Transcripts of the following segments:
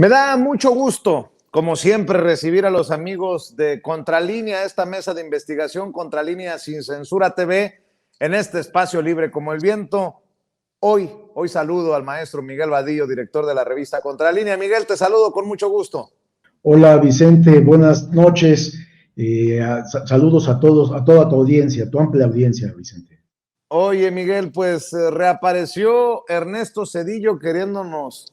Me da mucho gusto, como siempre, recibir a los amigos de Contralínea, esta mesa de investigación Contralínea sin Censura TV, en este espacio libre como el viento. Hoy saludo al maestro Miguel Vadillo, director de la revista Contralínea. Miguel, te saludo con mucho gusto. Hola Vicente, buenas noches. Saludos a todos, a toda tu audiencia, a tu amplia audiencia, Vicente. Oye, Miguel, pues reapareció Ernesto Zedillo queriéndonos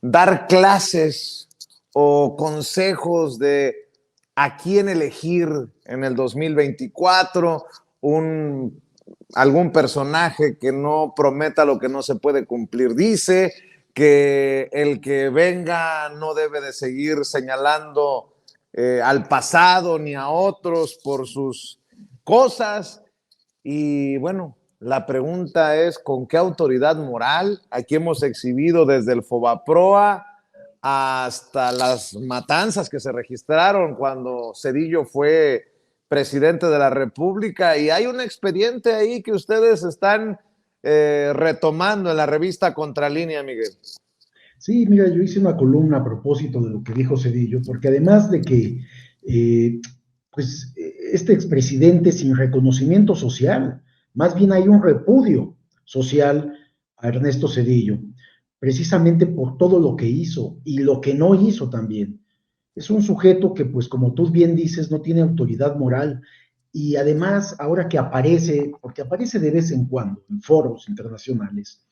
dar clases o consejos de a quién elegir en el 2024, algún personaje que no prometa lo que no se puede cumplir. Dice que el que venga no debe de seguir señalando al pasado ni a otros por sus cosas. Y bueno, la pregunta es, ¿con qué autoridad moral? Aquí hemos exhibido desde el Fobaproa hasta las matanzas que se registraron cuando Zedillo fue presidente de la República, y hay un expediente ahí que ustedes están retomando en la revista Contralínea, Miguel. Sí, mira, yo hice una columna a propósito de lo que dijo Zedillo, porque además de que, este expresidente sin reconocimiento social, más bien hay un repudio social a Ernesto Zedillo, precisamente por todo lo que hizo y lo que no hizo también. Es un sujeto que, pues como tú bien dices, no tiene autoridad moral y además, ahora que aparece, porque aparece de vez en cuando en foros internacionales,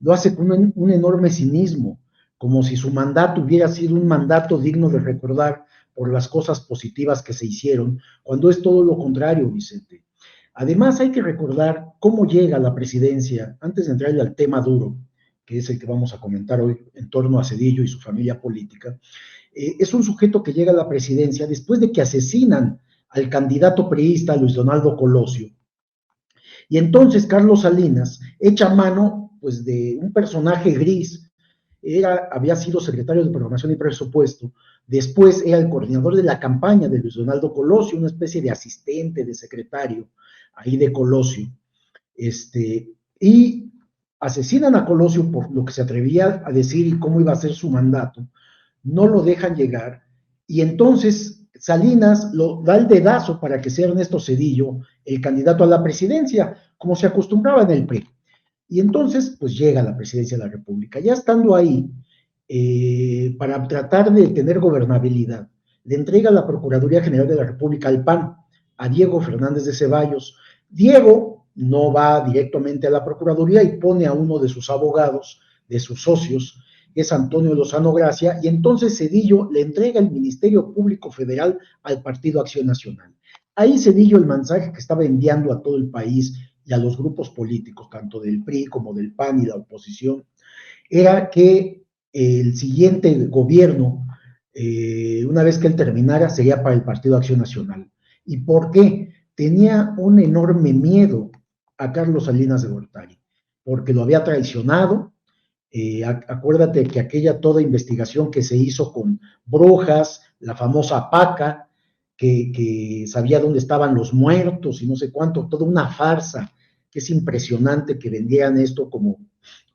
lo hace con un enorme cinismo, como si su mandato hubiera sido un mandato digno de recordar por las cosas positivas que se hicieron, cuando es todo lo contrario, Vicente. Además, hay que recordar cómo llega a la presidencia, antes de entrarle al tema duro, que es el que vamos a comentar hoy en torno a Zedillo y su familia política. Es un sujeto que llega a la presidencia después de que asesinan al candidato priista Luis Donaldo Colosio. Y entonces Carlos Salinas echa mano pues, de un personaje gris. Había sido secretario de Programación y Presupuesto, después era el coordinador de la campaña de Luis Donaldo Colosio, una especie de asistente, de secretario ahí de Colosio. Y asesinan a Colosio por lo que se atrevía a decir y cómo iba a ser su mandato, no lo dejan llegar, y entonces Salinas lo da el dedazo para que sea Ernesto Zedillo el candidato a la presidencia, como se acostumbraba en el PRI. Y entonces, pues llega a la presidencia de la República. Ya estando ahí, para tratar de tener gobernabilidad, le entrega la Procuraduría General de la República al PAN, a Diego Fernández de Ceballos. Diego no va directamente a la Procuraduría y pone a uno de sus abogados, de sus socios, que es Antonio Lozano Gracia, y entonces Zedillo le entrega el Ministerio Público Federal al Partido Acción Nacional. Ahí Zedillo el mensaje que estaba enviando a todo el país y a los grupos políticos, tanto del PRI como del PAN y la oposición, era que el siguiente gobierno, una vez que él terminara, sería para el Partido Acción Nacional. ¿Y por qué? Tenía un enorme miedo a Carlos Salinas de Gortari, porque lo había traicionado. Acuérdate que aquella toda investigación que se hizo con Brujas, la famosa PACA, que sabía dónde estaban los muertos y no sé cuánto, toda una farsa, que es impresionante que vendieran esto como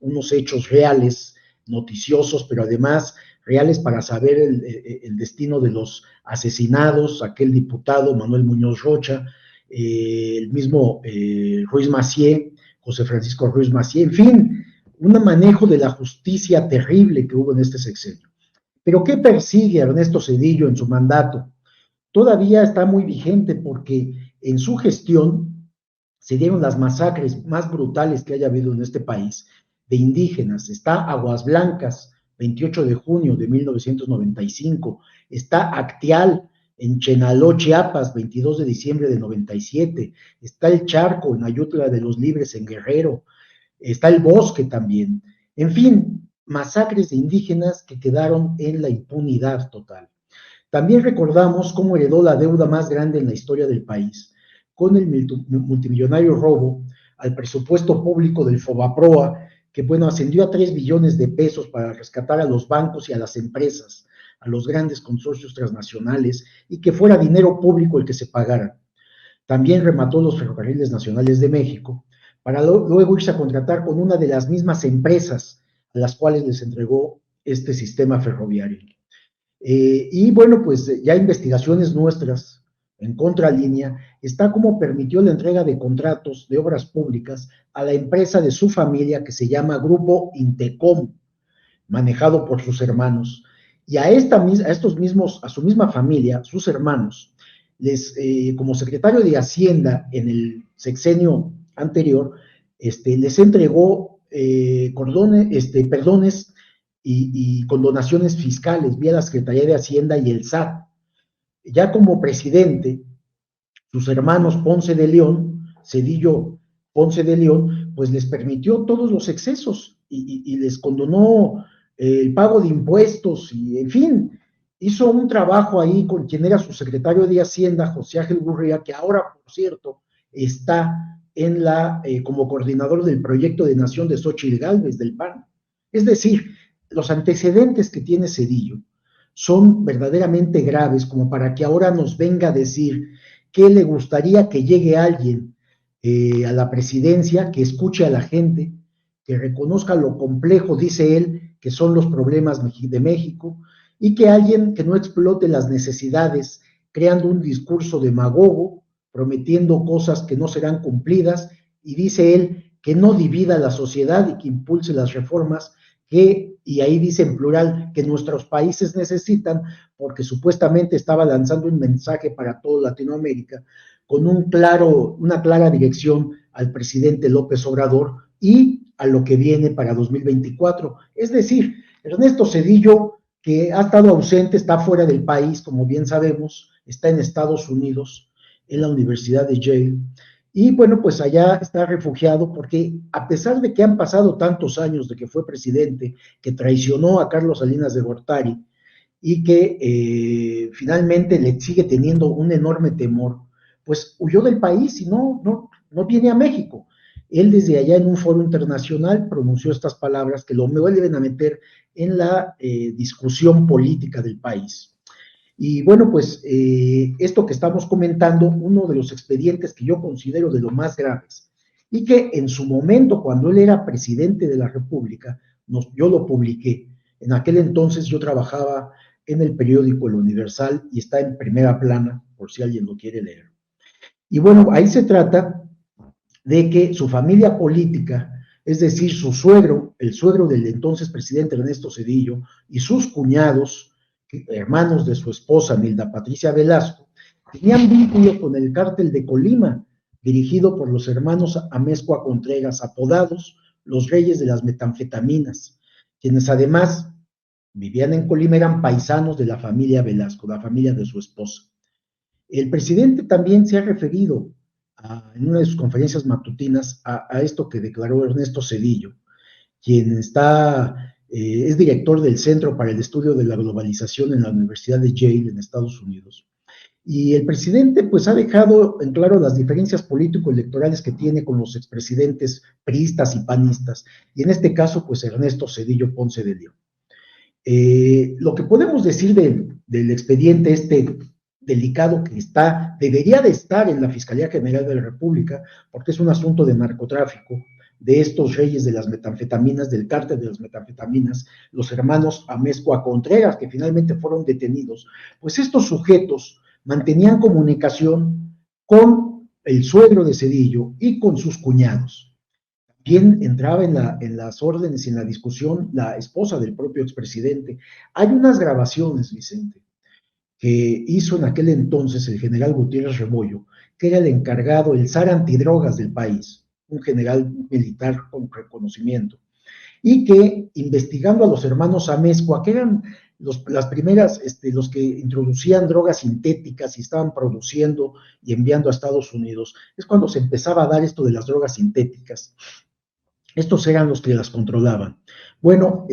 unos hechos reales, noticiosos, pero además reales para saber el destino de los asesinados, aquel diputado Manuel Muñoz Rocha, el mismo Ruiz Massieu, José Francisco Ruiz Massieu, en fin, un manejo de la justicia terrible que hubo en este sexenio. Pero ¿qué persigue Ernesto Zedillo en su mandato? Todavía está muy vigente porque en su gestión se dieron las masacres más brutales que haya habido en este país de indígenas. Está Aguas Blancas, 28 de junio de 1995. Está Actial en Chenaló, Chiapas, 22 de diciembre de 97. Está El Charco en Ayutla de los Libres en Guerrero. Está El Bosque también. En fin, masacres de indígenas que quedaron en la impunidad total. También recordamos cómo heredó la deuda más grande en la historia del país, con el multimillonario robo al presupuesto público del Fobaproa, que bueno, ascendió a 3 billones de pesos para rescatar a los bancos y a las empresas, a los grandes consorcios transnacionales, y que fuera dinero público el que se pagara. También remató los ferrocarriles nacionales de México, para luego irse a contratar con una de las mismas empresas a las cuales les entregó este sistema ferroviario. Y bueno, pues ya investigaciones nuestras en contralínea está cómo permitió la entrega de contratos de obras públicas a la empresa de su familia que se llama Grupo Intecom, manejado por sus hermanos. Y a su misma familia, sus hermanos, como secretario de Hacienda en el sexenio anterior, les entregó perdones y condonaciones fiscales vía la Secretaría de Hacienda y el SAT. Ya como presidente, sus hermanos Ponce de León, Cedillo Ponce de León, pues les permitió todos los excesos y les condonó el pago de impuestos y, en fin, hizo un trabajo ahí con quien era su secretario de Hacienda, José Ángel Gurría, que ahora, por cierto, está como coordinador del proyecto de nación de Xóchitl Gálvez, del PAN. Es decir, los antecedentes que tiene Cedillo son verdaderamente graves como para que ahora nos venga a decir que le gustaría que llegue alguien a la presidencia, que escuche a la gente, que reconozca lo complejo, dice él, que son los problemas de México, y que alguien que no explote las necesidades, creando un discurso demagogo, prometiendo cosas que no serán cumplidas, y dice él que no divida la sociedad y que impulse las reformas que, y ahí dice en plural, que nuestros países necesitan, porque supuestamente estaba lanzando un mensaje para toda Latinoamérica, con una clara dirección al presidente López Obrador y a lo que viene para 2024. Es decir, Ernesto Cedillo, que ha estado ausente, está fuera del país, como bien sabemos, está en Estados Unidos, en la Universidad de Yale, y bueno, pues allá está refugiado porque a pesar de que han pasado tantos años de que fue presidente, que traicionó a Carlos Salinas de Gortari y que finalmente le sigue teniendo un enorme temor, pues huyó del país y no viene a México. Él desde allá en un foro internacional pronunció estas palabras que lo vuelven a meter en la discusión política del país. Y bueno, pues esto que estamos comentando, uno de los expedientes que yo considero de los más graves, y que en su momento, cuando él era presidente de la República, yo lo publiqué. En aquel entonces yo trabajaba en el periódico El Universal y está en primera plana, por si alguien lo quiere leer. Y bueno, ahí se trata de que su familia política, es decir, su suegro, el suegro del entonces presidente Ernesto Zedillo, y sus cuñados, hermanos de su esposa Nilda Patricia Velasco, tenían vínculo con el cártel de Colima, dirigido por los hermanos Amezcua Contreras, apodados los Reyes de las Metanfetaminas, quienes además vivían en Colima, eran paisanos de la familia Velasco, la familia de su esposa. El presidente también se ha referido en una de sus conferencias matutinas a esto que declaró Ernesto Zedillo, quien es director del Centro para el Estudio de la Globalización en la Universidad de Yale, en Estados Unidos. Y el presidente pues ha dejado en claro las diferencias político-electorales que tiene con los expresidentes priistas y panistas, y en este caso pues Ernesto Zedillo Ponce de León. Lo que podemos decir del expediente delicado que debería de estar en la Fiscalía General de la República, porque es un asunto de narcotráfico, de estos reyes de las metanfetaminas, del cártel de las metanfetaminas, los hermanos Amezcua Contreras, que finalmente fueron detenidos, pues estos sujetos mantenían comunicación con el suegro de Zedillo y con sus cuñados. También entraba en las órdenes y en la discusión la esposa del propio expresidente. Hay unas grabaciones, Vicente, que hizo en aquel entonces el general Gutiérrez Rebollo, que era el encargado, el zar antidrogas del país, un general militar con reconocimiento, y que investigando a los hermanos Amezcua, que eran las primeras, los que introducían drogas sintéticas y estaban produciendo y enviando a Estados Unidos, es cuando se empezaba a dar esto de las drogas sintéticas. Estos eran los que las controlaban. Bueno,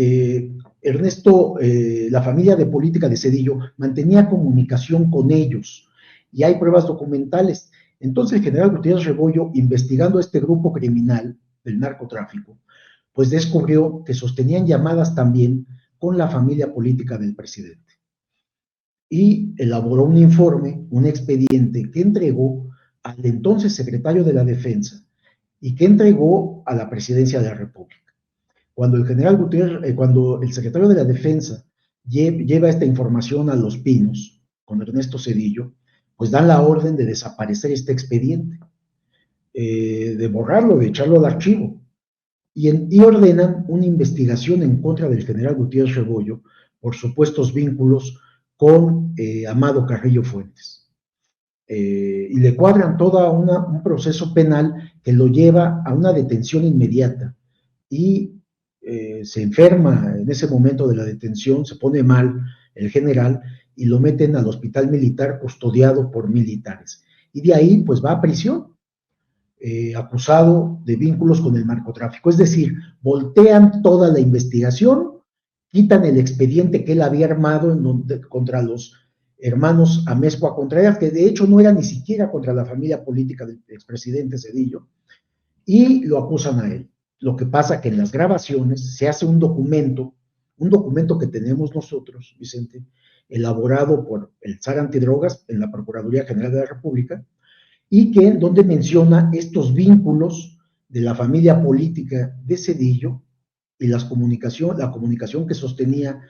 Ernesto, la familia de política de Zedillo mantenía comunicación con ellos y hay pruebas documentales. Entonces el general Gutiérrez Rebollo, investigando este grupo criminal del narcotráfico, pues descubrió que sostenían llamadas también con la familia política del presidente. Y elaboró un informe, un expediente que entregó al entonces secretario de la Defensa y que entregó a la presidencia de la República. Cuando el general Gutiérrez, cuando el secretario de la Defensa lleva esta información a Los Pinos con Ernesto Zedillo, pues dan la orden de desaparecer este expediente, de borrarlo, de echarlo al archivo, y ordenan una investigación en contra del general Gutiérrez Rebollo por supuestos vínculos con Amado Carrillo Fuentes. Y le cuadran todo un proceso penal que lo lleva a una detención inmediata y se enferma en ese momento de la detención, se pone mal el general y lo meten al hospital militar custodiado por militares. Y de ahí pues va a prisión, acusado de vínculos con el narcotráfico. Es decir, voltean toda la investigación, quitan el expediente que él había armado contra los hermanos Amezcua Contreras, que de hecho no era ni siquiera contra la familia política del expresidente Zedillo, y lo acusan a él. Lo que pasa que en las grabaciones se hace un documento que tenemos nosotros, Vicente, elaborado por el SAR Antidrogas en la Procuraduría General de la República, y que donde menciona estos vínculos de la familia política de Zedillo y la comunicación que sostenía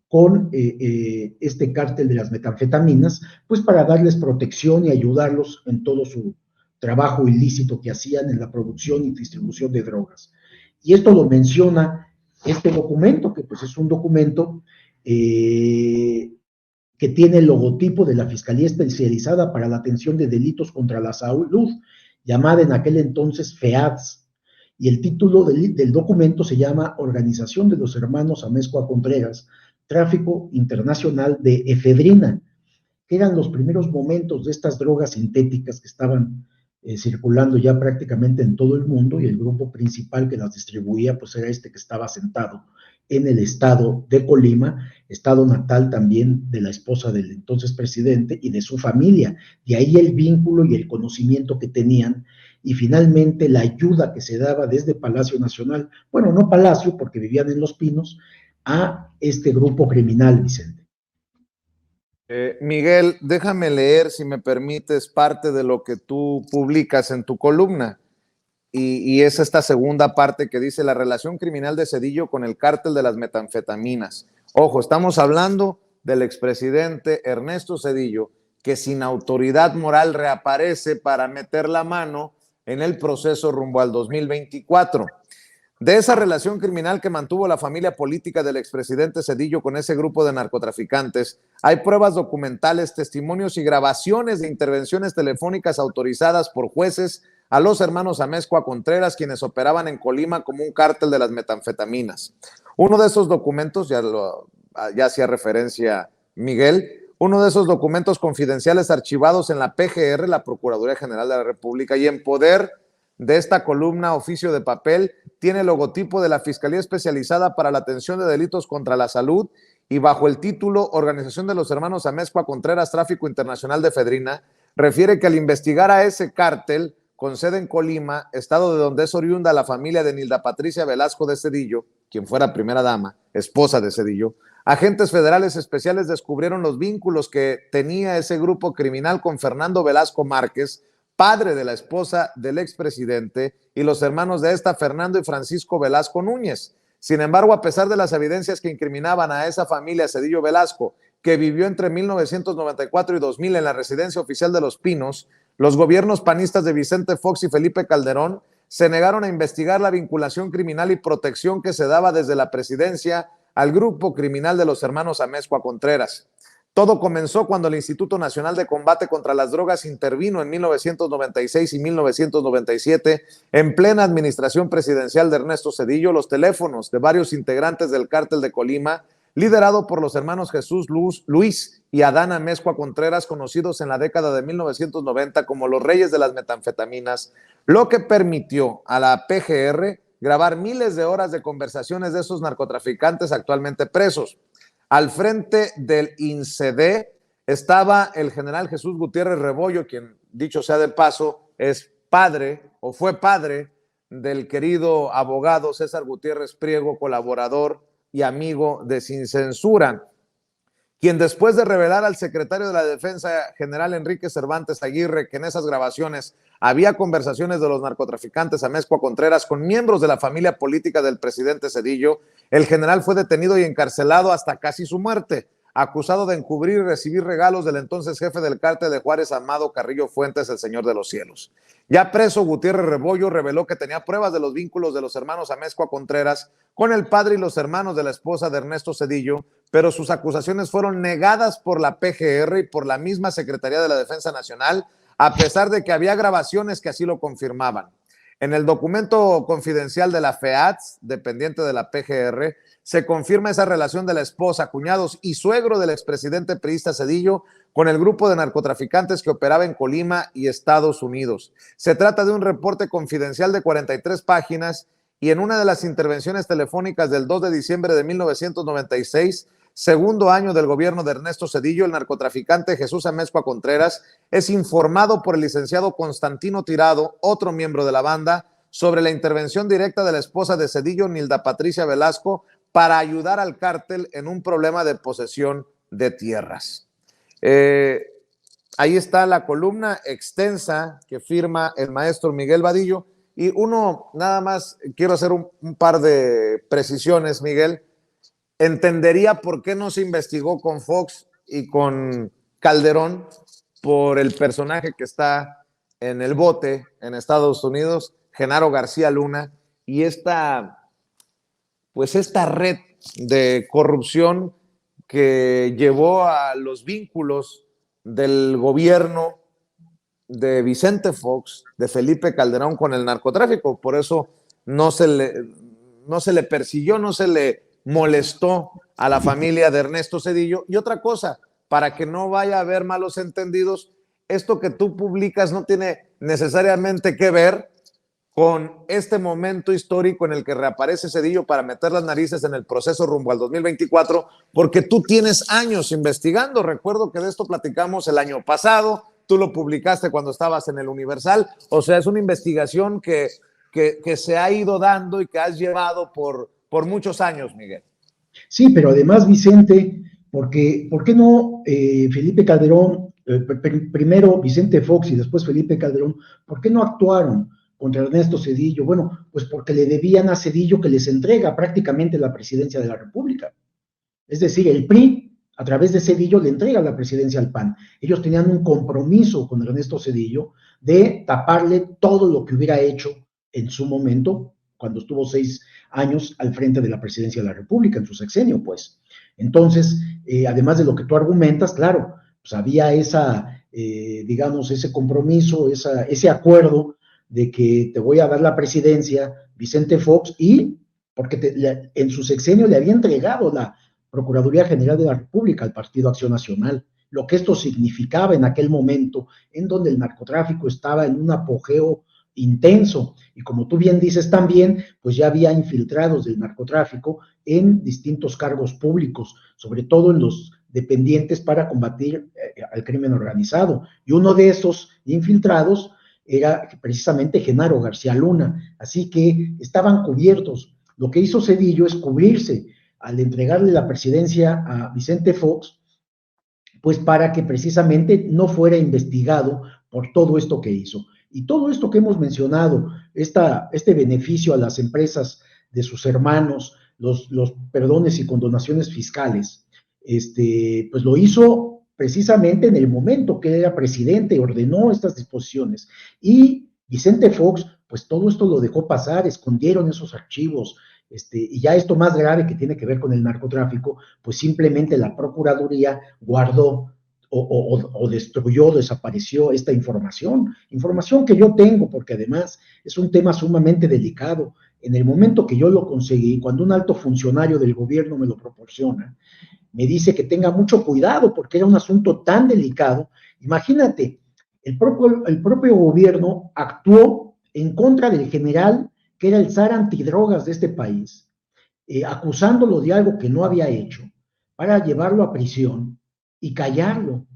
con este cártel de las metanfetaminas, pues para darles protección y ayudarlos en todo su trabajo ilícito que hacían en la producción y distribución de drogas. Y esto lo menciona este documento, que pues es un documento que tiene el logotipo de la Fiscalía Especializada para la Atención de Delitos contra la Salud, llamada en aquel entonces FEADS, y el título del documento se llama Organización de los Hermanos Amezcua Contreras, Tráfico Internacional de Efedrina, que eran los primeros momentos de estas drogas sintéticas que estaban circulando ya prácticamente en todo el mundo, y el grupo principal que las distribuía pues era este que estaba sentado en el estado de Colima, estado natal también de la esposa del entonces presidente y de su familia. De ahí el vínculo y el conocimiento que tenían, y finalmente la ayuda que se daba desde Palacio Nacional, bueno, no Palacio porque vivían en Los Pinos, a este grupo criminal, Vicente. Miguel, déjame leer, si me permites, parte de lo que tú publicas en tu columna. Y es esta segunda parte que dice la relación criminal de Zedillo con el cártel de las metanfetaminas. Ojo, estamos hablando del expresidente Ernesto Zedillo, que sin autoridad moral reaparece para meter la mano en el proceso rumbo al 2024. De esa relación criminal que mantuvo la familia política del expresidente Zedillo con ese grupo de narcotraficantes, hay pruebas documentales, testimonios y grabaciones de intervenciones telefónicas autorizadas por jueces a los hermanos Amezcua Contreras, quienes operaban en Colima como un cártel de las metanfetaminas. Uno de esos documentos, ya hacía referencia Miguel, uno de esos documentos confidenciales archivados en la PGR, la Procuraduría General de la República, y en poder de esta columna Oficio de Papel, tiene el logotipo de la Fiscalía Especializada para la Atención de Delitos contra la Salud, y bajo el título Organización de los Hermanos Amezcua Contreras, Tráfico Internacional de Efedrina, refiere que al investigar a ese cártel con sede en Colima, estado de donde es oriunda la familia de Nilda Patricia Velasco de Zedillo, quien fuera primera dama, esposa de Zedillo, agentes federales especiales descubrieron los vínculos que tenía ese grupo criminal con Fernando Velasco Márquez, padre de la esposa del expresidente, y los hermanos de esta, Fernando y Francisco Velasco Núñez. Sin embargo, a pesar de las evidencias que incriminaban a esa familia Zedillo Velasco, que vivió entre 1994 y 2000 en la residencia oficial de Los Pinos, los gobiernos panistas de Vicente Fox y Felipe Calderón se negaron a investigar la vinculación criminal y protección que se daba desde la presidencia al grupo criminal de los hermanos Amezcua Contreras. Todo comenzó cuando el Instituto Nacional de Combate contra las Drogas intervino en 1996 y 1997, en plena administración presidencial de Ernesto Zedillo, los teléfonos de varios integrantes del cártel de Colima, liderado por los hermanos Jesús Luis y Adán Amezcua Contreras, conocidos en la década de 1990 como los reyes de las metanfetaminas, lo que permitió a la PGR grabar miles de horas de conversaciones de esos narcotraficantes actualmente presos. Al frente del INCD estaba el general Jesús Gutiérrez Rebollo, quien, dicho sea de paso, es padre o fue padre del querido abogado César Gutiérrez Priego, colaborador y amigo de Sin Censura. quien después de revelar al secretario de la Defensa General Enrique Cervantes Aguirre que en esas grabaciones había conversaciones de los narcotraficantes Amezcua Contreras con miembros de la familia política del presidente Zedillo, el general fue detenido y encarcelado hasta casi su muerte, acusado de encubrir y recibir regalos del entonces jefe del cártel de Juárez, Amado Carrillo Fuentes, el Señor de los Cielos. Ya preso, Gutiérrez Rebollo reveló que tenía pruebas de los vínculos de los hermanos Amezcua Contreras con el padre y los hermanos de la esposa de Ernesto Zedillo, pero sus acusaciones fueron negadas por la PGR y por la misma Secretaría de la Defensa Nacional, a pesar de que había grabaciones que así lo confirmaban. En el documento confidencial de la FEATS, dependiente de la PGR, se confirma esa relación de la esposa, cuñados y suegro del expresidente priista Zedillo con el grupo de narcotraficantes que operaba en Colima y Estados Unidos. Se trata de un reporte confidencial de 43 páginas y en una de las intervenciones telefónicas del 2 de diciembre de 1996, segundo año del gobierno de Ernesto Zedillo, el narcotraficante Jesús Amezcua Contreras es informado por el licenciado Constantino Tirado, otro miembro de la banda, sobre la intervención directa de la esposa de Zedillo, Nilda Patricia Velasco, para ayudar al cártel en un problema de posesión de tierras. Ahí está la columna extensa que firma el maestro Miguel Vadillo. Y nada más quiero hacer un par de precisiones, Miguel. Entendería por qué no se investigó con Fox y con Calderón por el personaje que está en el bote en Estados Unidos, Genaro García Luna, y esta red de corrupción que llevó a los vínculos del gobierno de Vicente Fox, de Felipe Calderón con el narcotráfico. Por eso no se le persiguió, no se le molestó a la familia de Ernesto Zedillo. Y otra cosa, para que no vaya a haber malos entendidos, esto que tú publicas no tiene necesariamente que ver con este momento histórico en el que reaparece Zedillo para meter las narices en el proceso rumbo al 2024, porque tú tienes años investigando. Recuerdo que de esto platicamos el año pasado, tú lo publicaste cuando estabas en el Universal, o sea, es una investigación que se ha ido dando y que has llevado por muchos años, Miguel. Sí, pero además, Vicente, ¿por qué no Felipe Calderón, primero Vicente Fox y después Felipe Calderón, ¿por qué no actuaron contra Ernesto Zedillo? Bueno, pues porque le debían a Zedillo que les entrega prácticamente la presidencia de la República. Es decir, el PRI, a través de Zedillo, le entrega la presidencia al PAN. Ellos tenían un compromiso con Ernesto Zedillo de taparle todo lo que hubiera hecho en su momento, cuando estuvo 6 años al frente de la presidencia de la República, en su sexenio, pues. Entonces, además de lo que tú argumentas, claro, pues había digamos, ese compromiso, ese acuerdo de que te voy a dar la presidencia, Vicente Fox, y porque en su sexenio le había entregado la Procuraduría General de la República al Partido Acción Nacional, lo que esto significaba en aquel momento, en donde el narcotráfico estaba en un apogeo intenso, y como tú bien dices también, pues ya había infiltrados del narcotráfico en distintos cargos públicos, sobre todo en los dependientes para combatir al crimen organizado, y uno de esos infiltrados era precisamente Genaro García Luna, así que estaban cubiertos. Lo que hizo Zedillo es cubrirse al entregarle la presidencia a Vicente Fox, pues para que precisamente no fuera investigado por todo esto que hizo. Y todo esto que hemos mencionado, este beneficio a las empresas de sus hermanos, los perdones y condonaciones fiscales, pues lo hizo precisamente en el momento que era presidente, ordenó estas disposiciones. Y Vicente Fox, pues todo esto lo dejó pasar, escondieron esos archivos, y ya esto más grave que tiene que ver con el narcotráfico, pues simplemente la Procuraduría guardó o destruyó, desapareció esta información que yo tengo, porque además es un tema sumamente delicado. En el momento que yo lo conseguí, cuando un alto funcionario del gobierno me lo proporciona, me dice que tenga mucho cuidado porque era un asunto tan delicado. Imagínate, el propio gobierno actuó en contra del general que era el zar antidrogas de este país, acusándolo de algo que no había hecho, para llevarlo a prisión y callarlo,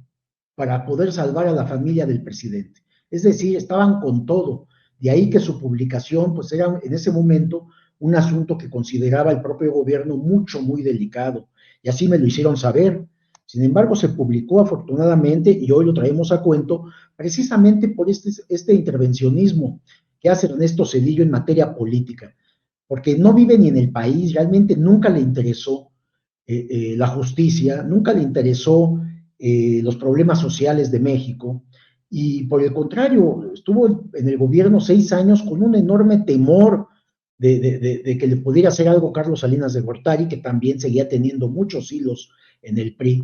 para poder salvar a la familia del presidente. Es decir, estaban con todo. De ahí que su publicación, pues era en ese momento un asunto que consideraba el propio gobierno muy delicado. Y así me lo hicieron saber. Sin embargo, se publicó afortunadamente y hoy lo traemos a cuento precisamente por este intervencionismo que hace Ernesto Zedillo en materia política, porque no vive ni en el país, realmente nunca le interesó la justicia, nunca le interesó los problemas sociales de México, y por el contrario, estuvo en el gobierno 6 años con un enorme temor de que le pudiera hacer algo Carlos Salinas de Gortari, que también seguía teniendo muchos hilos en el PRI,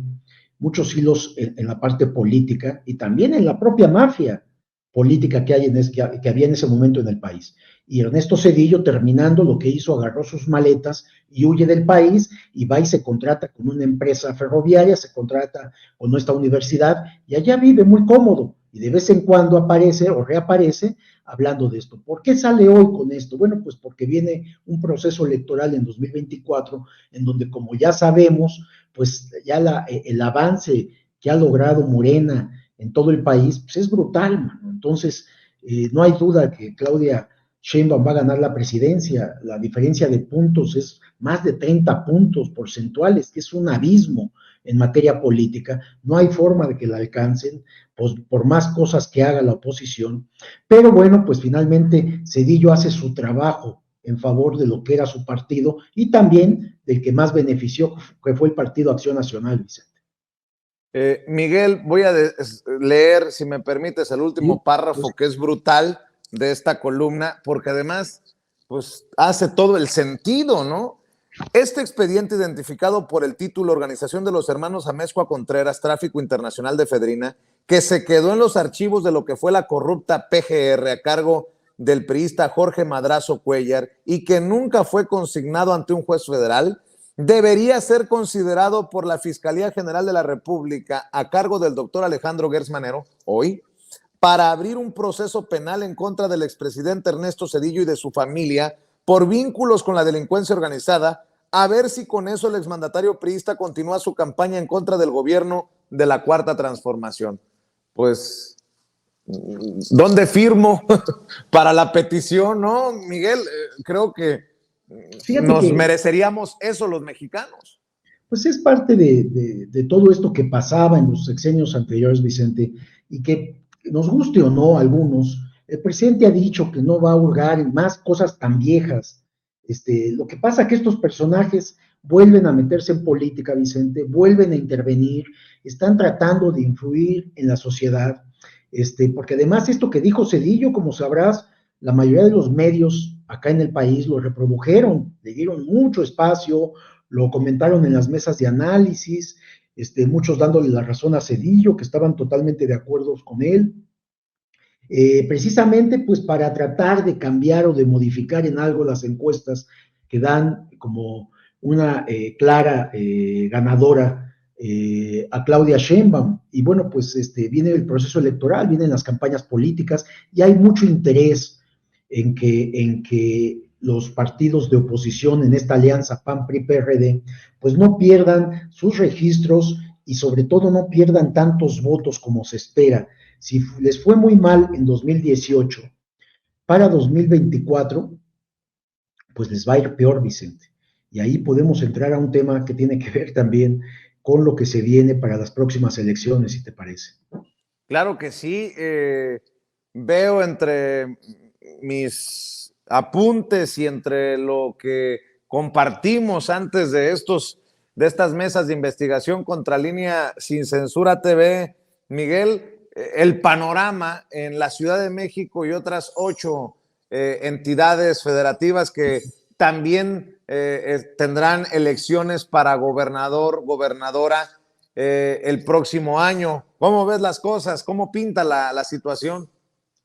muchos hilos en la parte política y también en la propia mafia política que había en ese momento en el país. Y Ernesto Zedillo, terminando lo que hizo, agarró sus maletas y huye del país y va y se contrata con una empresa ferroviaria, se contrata con nuestra universidad y allá vive muy cómodo y de vez en cuando aparece o reaparece hablando de esto. ¿Por qué sale hoy con esto? Bueno, pues porque viene un proceso electoral en 2024 en donde, como ya sabemos, pues ya el avance que ha logrado Morena en todo el país, pues es brutal, mano. Entonces, no hay duda que Claudia Sheinbaum va a ganar la presidencia. La diferencia de puntos es más de 30 puntos porcentuales, que es un abismo en materia política. No hay forma de que la alcancen, pues, por más cosas que haga la oposición. Pero bueno, pues finalmente Zedillo hace su trabajo en favor de lo que era su partido y también del que más benefició, que fue el Partido Acción Nacional, Vicente. Miguel, voy a leer, si me permites, el último Sí, párrafo que es brutal de esta columna, porque además, pues, hace todo el sentido, ¿no? Este expediente, identificado por el título Organización de los Hermanos Amezcua Contreras, Tráfico Internacional de Efedrina, que se quedó en los archivos de lo que fue la corrupta PGR a cargo del priista Jorge Madrazo Cuellar y que nunca fue consignado ante un juez federal, debería ser considerado por la Fiscalía General de la República a cargo del doctor Alejandro Gertz Manero, hoy, para abrir un proceso penal en contra del expresidente Ernesto Zedillo y de su familia por vínculos con la delincuencia organizada, a ver si con eso el exmandatario priista continúa su campaña en contra del gobierno de la Cuarta Transformación. Pues, ¿dónde firmo para la petición, no, Miguel? Creo que fíjate nos que mereceríamos eso los mexicanos. pues es parte de todo esto que pasaba en los sexenios anteriores, Vicente, y que nos guste o no a algunos, el presidente ha dicho que no va a hurgar en más cosas tan viejas. Lo que pasa es que estos personajes vuelven a meterse en política, Vicente, vuelven a intervenir, están tratando de influir en la sociedad, porque además esto que dijo Cedillo, como sabrás, la mayoría de los medios acá en el país lo reprodujeron, le dieron mucho espacio, lo comentaron en las mesas de análisis, muchos dándole la razón a Cedillo, que estaban totalmente de acuerdo con él, precisamente pues para tratar de cambiar o de modificar en algo las encuestas que dan como una clara ganadora a Claudia Sheinbaum. Y bueno, pues viene el proceso electoral, vienen las campañas políticas y hay mucho interés en que los partidos de oposición en esta alianza PAN-PRI-PRD, pues no pierdan sus registros y sobre todo no pierdan tantos votos como se espera. Si les fue muy mal en 2018, para 2024, pues les va a ir peor, Vicente. Y ahí podemos entrar a un tema que tiene que ver también con lo que se viene para las próximas elecciones, si te parece. Claro que sí. Veo entre mis apuntes y entre lo que compartimos antes de estas mesas de investigación contra Línea Sin Censura TV, Miguel, el panorama en la Ciudad de México y otras 8 entidades federativas que también tendrán elecciones para gobernador, gobernadora el próximo año. ¿Cómo ves las cosas? ¿Cómo pinta la situación?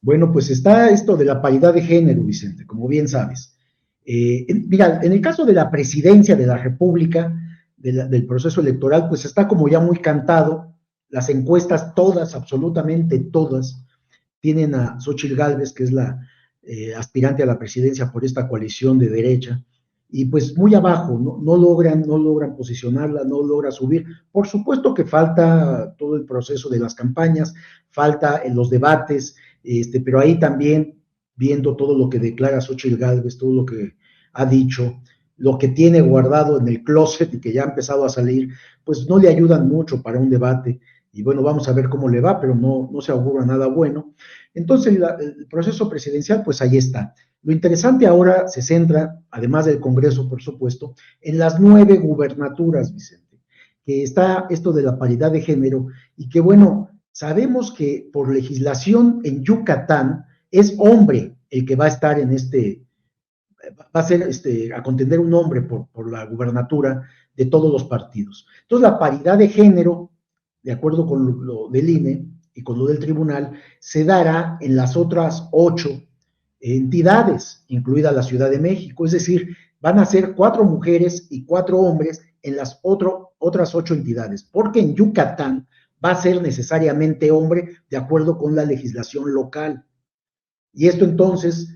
Bueno, pues está esto de la paridad de género, Vicente, como bien sabes. Mira, en el caso de la presidencia de la República, del proceso electoral, pues está como ya muy cantado. Las encuestas, todas, absolutamente todas, tienen a Xóchitl Gálvez, que es la aspirante a la presidencia por esta coalición de derecha, y pues muy abajo, no logran posicionarla, no logra subir. Por supuesto que falta todo el proceso de las campañas, falta en los debates, pero ahí también, viendo todo lo que declara Xóchitl Gálvez, todo lo que ha dicho, lo que tiene guardado en el closet y que ya ha empezado a salir, pues no le ayudan mucho para un debate. Y bueno, vamos a ver cómo le va, pero no se augura nada bueno. Entonces, el proceso presidencial, pues ahí está. Lo interesante ahora se centra, además del Congreso, por supuesto, en las 9 gubernaturas, Vicente, que está esto de la paridad de género y que, bueno, sabemos que por legislación en Yucatán es hombre el que va a estar en va a ser a contender un hombre por la gubernatura de todos los partidos. Entonces, la paridad de género, de acuerdo con lo del INE y con lo del tribunal, se dará en las otras 8 entidades, incluida la Ciudad de México, es decir, van a ser 4 mujeres y 4 hombres en las otras 8 entidades, porque en Yucatán va a ser necesariamente hombre de acuerdo con la legislación local. Y esto entonces,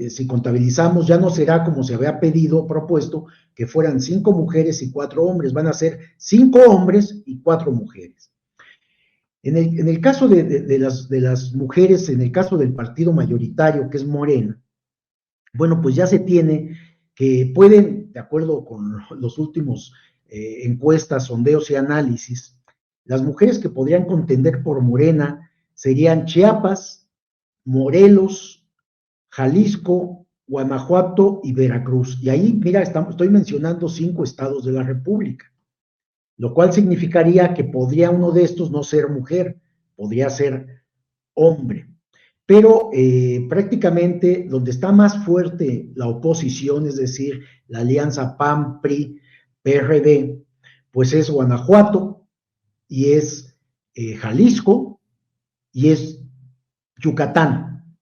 si contabilizamos, ya no será como se había pedido, propuesto, que fueran 5 mujeres y 4 hombres, van a ser 5 hombres y 4 mujeres. En el caso de las mujeres, en el caso del partido mayoritario, que es Morena, bueno, pues ya se tiene que pueden, de acuerdo con los últimos encuestas, sondeos y análisis, las mujeres que podrían contender por Morena serían Chiapas, Morelos, Jalisco, Guanajuato y Veracruz. Y ahí, mira, estoy mencionando 5 estados de la República, lo cual significaría que podría uno de estos no ser mujer, podría ser hombre. Pero prácticamente donde está más fuerte la oposición, es decir, la alianza PAN, PRI, PRD, pues es Guanajuato y es Jalisco y es Yucatán.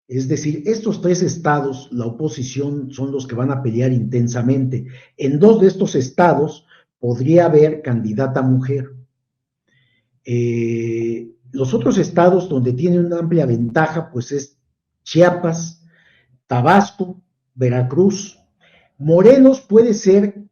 Es decir, estos 3 estados, la oposición son los que van a pelear intensamente. En 2 de estos estados podría haber candidata mujer. Los otros estados donde tiene una amplia ventaja, pues es Chiapas, Tabasco, Veracruz. Morelos puede ser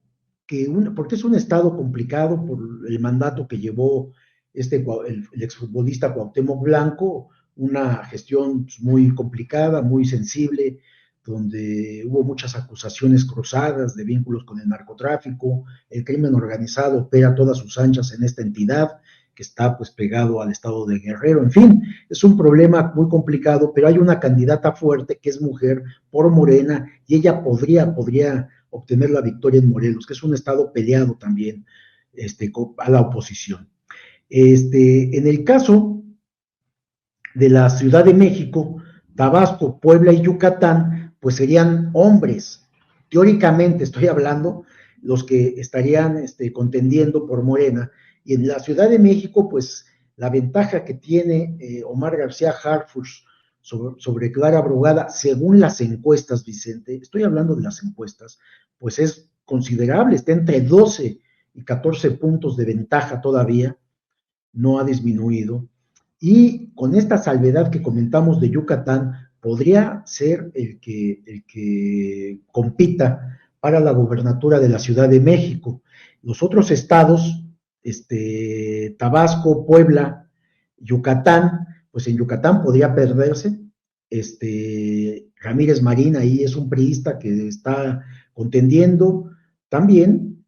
porque es un estado complicado por el mandato que llevó el exfutbolista Cuauhtémoc Blanco, una gestión muy complicada, muy sensible, donde hubo muchas acusaciones cruzadas de vínculos con el narcotráfico, el crimen organizado opera a todas sus anchas en esta entidad, que está pues pegado al estado de Guerrero, en fin, es un problema muy complicado, pero hay una candidata fuerte que es mujer por Morena y ella podría obtener la victoria en Morelos, que es un estado peleado también a la oposición. En el caso de la Ciudad de México, Tabasco, Puebla y Yucatán, pues serían hombres. Teóricamente estoy hablando los que estarían contendiendo por Morena. Y en la Ciudad de México, pues la ventaja que tiene Omar García Harfuch sobre Clara Brugada, según las encuestas, Vicente, estoy hablando de las encuestas, pues es considerable, está entre 12 y 14 puntos de ventaja todavía, no ha disminuido. Y con esta salvedad que comentamos de Yucatán, podría ser el que compita para la gobernatura de la Ciudad de México. Los otros estados, Tabasco, Puebla, Yucatán, pues en Yucatán podría perderse. Ramírez Marín ahí es un priista que está contendiendo. También,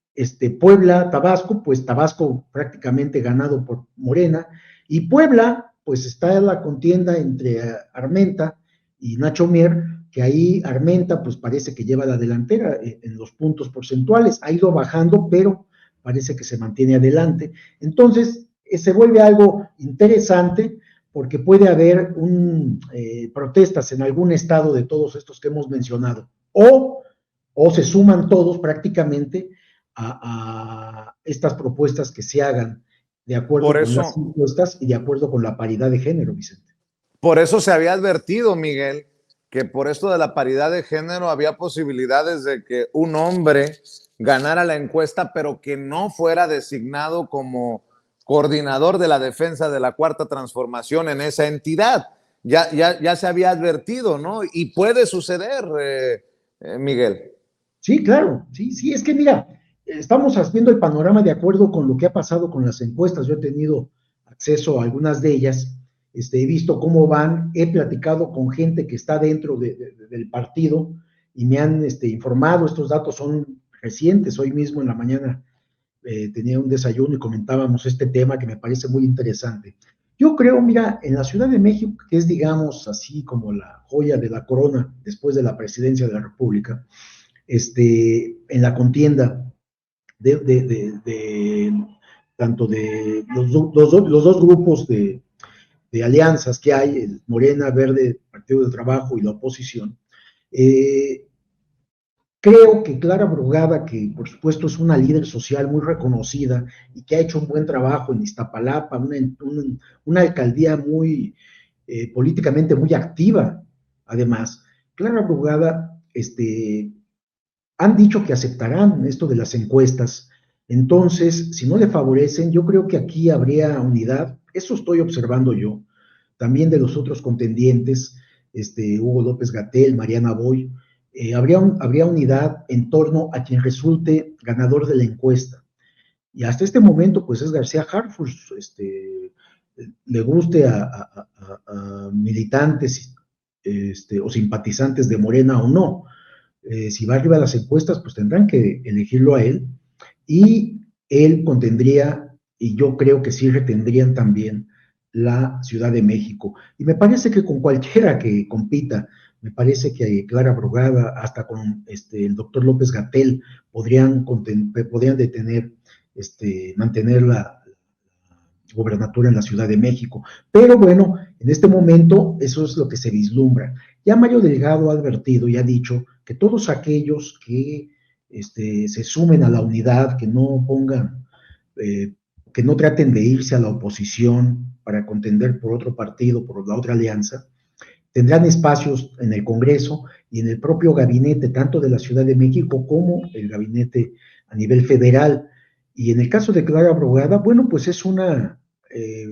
Puebla, Tabasco, pues Tabasco prácticamente ganado por Morena. Y Puebla, pues está en la contienda entre Armenta y Nacho Mier, que ahí Armenta pues parece que lleva la delantera en los puntos porcentuales, ha ido bajando, pero parece que se mantiene adelante. Entonces, se vuelve algo interesante porque puede haber protestas en algún estado de todos estos que hemos mencionado, o se suman todos prácticamente a estas propuestas que se hagan de acuerdo con las encuestas y de acuerdo con la paridad de género, Vicente. Por eso se había advertido, Miguel, que por esto de la paridad de género había posibilidades de que un hombre ganara la encuesta, pero que no fuera designado como coordinador de la defensa de la Cuarta Transformación en esa entidad. Ya se había advertido, ¿no? Y puede suceder, Miguel. Sí, claro, sí, es que mira, estamos haciendo el panorama de acuerdo con lo que ha pasado con las encuestas. Yo he tenido acceso a algunas de ellas, he visto cómo van, he platicado con gente que está dentro del partido y me han informado, estos datos son recientes, hoy mismo en la mañana tenía un desayuno y comentábamos este tema que me parece muy interesante. Yo creo, mira, en la Ciudad de México, que es, digamos, así como la joya de la corona después de la presidencia de la República, en la contienda de tanto de los dos grupos de alianzas que hay, el Morena, Verde, Partido del Trabajo y la oposición, creo que Clara Brugada, que por supuesto es una líder social muy reconocida y que ha hecho un buen trabajo en Iztapalapa, una alcaldía muy políticamente muy activa, además, Clara Brugada, han dicho que aceptarán esto de las encuestas. Entonces, si no le favorecen, yo creo que aquí habría unidad, eso estoy observando yo, también de los otros contendientes, Hugo López-Gatell, Mariana Boy, habría unidad en torno a quien resulte ganador de la encuesta. Y hasta este momento, pues es García Harfuch, le guste a militantes o simpatizantes de Morena o no. Si va arriba de las encuestas, pues tendrán que elegirlo a él, y él contendría, y yo creo que sí retendrían también la Ciudad de México. Y me parece que con cualquiera que compita, me parece que Clara Brugada, hasta con el doctor López-Gatell, podrían detener, mantener la gobernatura en la Ciudad de México. Pero bueno, en este momento eso es lo que se vislumbra. Ya Mario Delgado ha advertido y ha dicho que todos aquellos que se sumen a la unidad, que no pongan, que no traten de irse a la oposición para contender por otro partido, por la otra alianza, tendrán espacios en el Congreso y en el propio gabinete, tanto de la Ciudad de México como el gabinete a nivel federal. Y en el caso de Clara Brugada, bueno, pues es una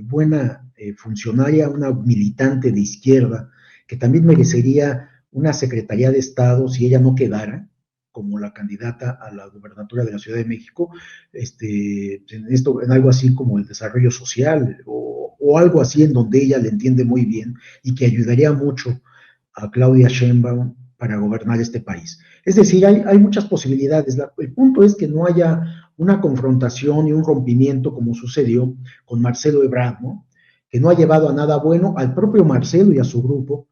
buena funcionaria, una militante de izquierda, que también merecería una Secretaría de Estado si ella no quedara como la candidata a la gubernatura de la Ciudad de México, en algo así como el desarrollo social o algo así en donde ella le entiende muy bien y que ayudaría mucho a Claudia Sheinbaum para gobernar este país. Es decir, hay muchas posibilidades. El punto es que no haya una confrontación y un rompimiento como sucedió con Marcelo Ebrard, ¿no? Que no ha llevado a nada bueno al propio Marcelo y a su grupo,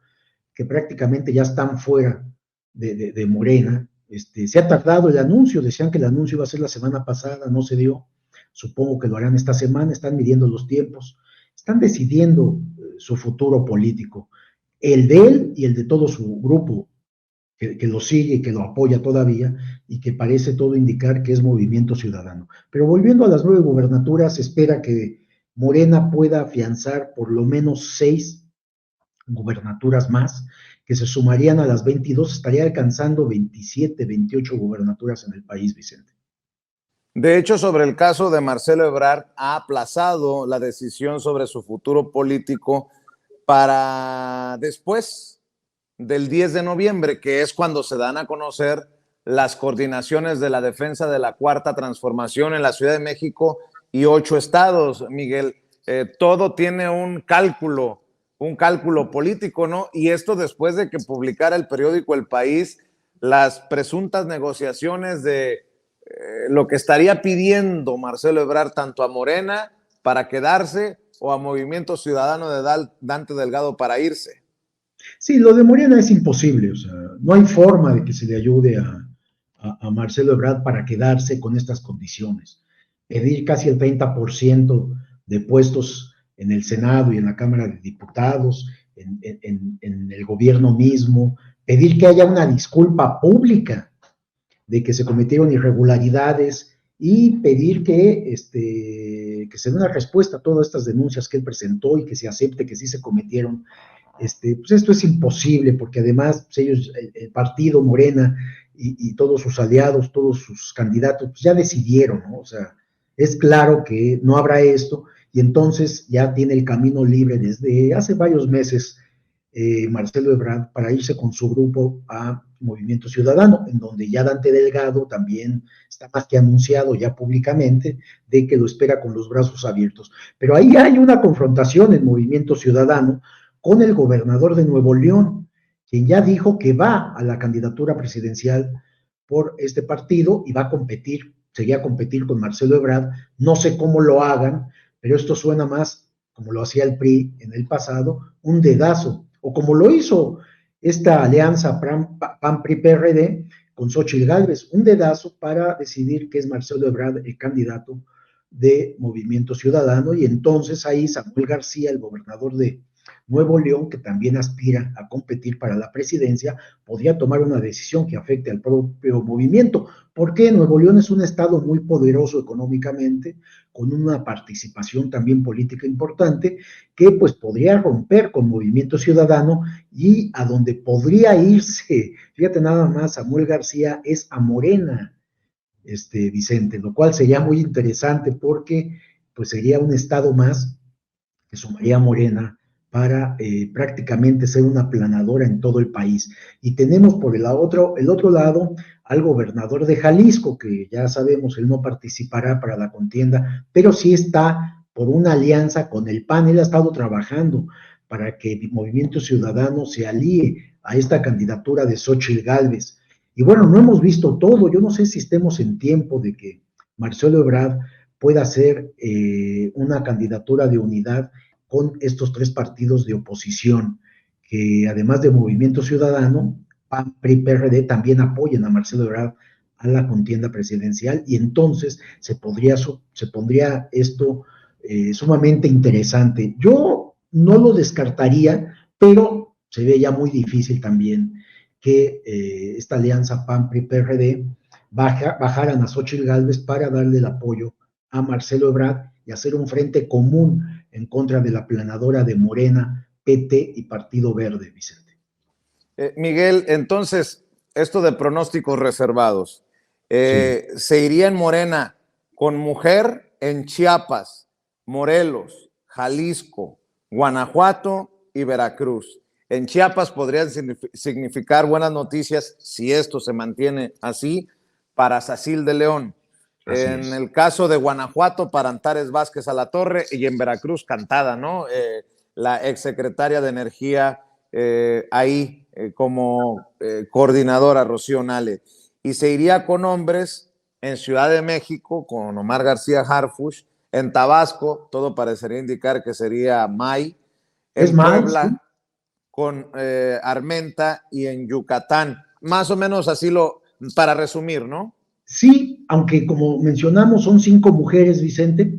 que prácticamente ya están fuera de Morena. Se ha tardado el anuncio, decían que el anuncio iba a ser la semana pasada, no se dio, supongo que lo harán esta semana, están midiendo los tiempos, están decidiendo su futuro político, el de él y el de todo su grupo, que lo sigue y que lo apoya todavía, y que parece todo indicar que es Movimiento Ciudadano. Pero volviendo a las 9 gubernaturas, se espera que Morena pueda afianzar por lo menos 6 gubernaturas más, que se sumarían a las 22, estaría alcanzando 27, 28 gubernaturas en el país, Vicente. De hecho, sobre el caso de Marcelo Ebrard, ha aplazado la decisión sobre su futuro político para después del 10 de noviembre, que es cuando se dan a conocer las coordinaciones de la defensa de la Cuarta Transformación en la Ciudad de México y 8 estados, Miguel. Todo tiene un cálculo político, ¿no? Y esto después de que publicara el periódico El País las presuntas negociaciones de lo que estaría pidiendo Marcelo Ebrard tanto a Morena para quedarse o a Movimiento Ciudadano de Dante Delgado para irse. Sí, lo de Morena es imposible, o sea, no hay forma de que se le ayude a Marcelo Ebrard para quedarse con estas condiciones. Pedir casi el 30% de puestos en el Senado y en la Cámara de Diputados, en el gobierno mismo, pedir que haya una disculpa pública de que se cometieron irregularidades y pedir que se dé una respuesta a todas estas denuncias que él presentó y que se acepte que sí se cometieron. Pues esto es imposible, porque además pues ellos, el partido Morena y todos sus aliados, todos sus candidatos, pues ya decidieron, ¿no? O sea, es claro que no habrá esto, y entonces ya tiene el camino libre desde hace varios meses Marcelo Ebrard para irse con su grupo a Movimiento Ciudadano, en donde ya Dante Delgado también está más que anunciado ya públicamente de que lo espera con los brazos abiertos. Pero ahí hay una confrontación en Movimiento Ciudadano con el gobernador de Nuevo León, quien ya dijo que va a la candidatura presidencial por este partido y va a competir, sería competir con Marcelo Ebrard. No sé cómo lo hagan, pero esto suena más como lo hacía el PRI en el pasado, un dedazo, o como lo hizo esta alianza PAN-PRI-PRD con Xóchitl Gálvez, un dedazo para decidir que es Marcelo Ebrard el candidato de Movimiento Ciudadano, y entonces ahí Samuel García, el gobernador de Nuevo León, que también aspira a competir para la presidencia, podría tomar una decisión que afecte al propio movimiento, porque Nuevo León es un estado muy poderoso económicamente, con una participación también política importante, que pues podría romper con Movimiento Ciudadano, y a donde podría irse, fíjate nada más, Samuel García, es a Morena, Vicente, lo cual sería muy interesante porque pues sería un estado más que sumaría Morena para prácticamente ser una aplanadora en todo el país. Y tenemos por el otro lado al gobernador de Jalisco, que ya sabemos, él no participará para la contienda, pero sí está por una alianza con el PAN. Él ha estado trabajando para que el Movimiento Ciudadano se alíe a esta candidatura de Xóchitl Gálvez. Y bueno, no hemos visto todo. Yo no sé si estemos en tiempo de que Marcelo Ebrard pueda hacer una candidatura de unidad con estos tres partidos de oposición, que además de Movimiento Ciudadano, PAN, PRI, PRD, también apoyan a Marcelo Ebrard a la contienda presidencial, y entonces se pondría esto sumamente interesante. Yo no lo descartaría, pero se ve ya muy difícil también que esta alianza PAN, PRI, PRD bajaran a Xóchitl Gálvez para darle el apoyo a Marcelo Ebrard y hacer un frente común en contra de la aplanadora de Morena, PT y Partido Verde, Vicente. Miguel, entonces, esto de pronósticos reservados, Sí. se iría en Morena con mujer en Chiapas, Morelos, Jalisco, Guanajuato y Veracruz. En Chiapas podrían significar buenas noticias si esto se mantiene así para Sacil de León. Así En es. el caso de Guanajuato, para Antares Vázquez Alatorre, y en Veracruz, Cantada, ¿no? La exsecretaria de Energía ahí como coordinadora, Rocío Nale. Y se iría con hombres en Ciudad de México, con Omar García Harfuch, en Tabasco, todo parecería indicar que sería May, Es en más, ¿sí? Puebla, con Armenta, y en Yucatán. Más o menos así para resumir, ¿no? Sí, aunque como mencionamos son 5 mujeres, Vicente,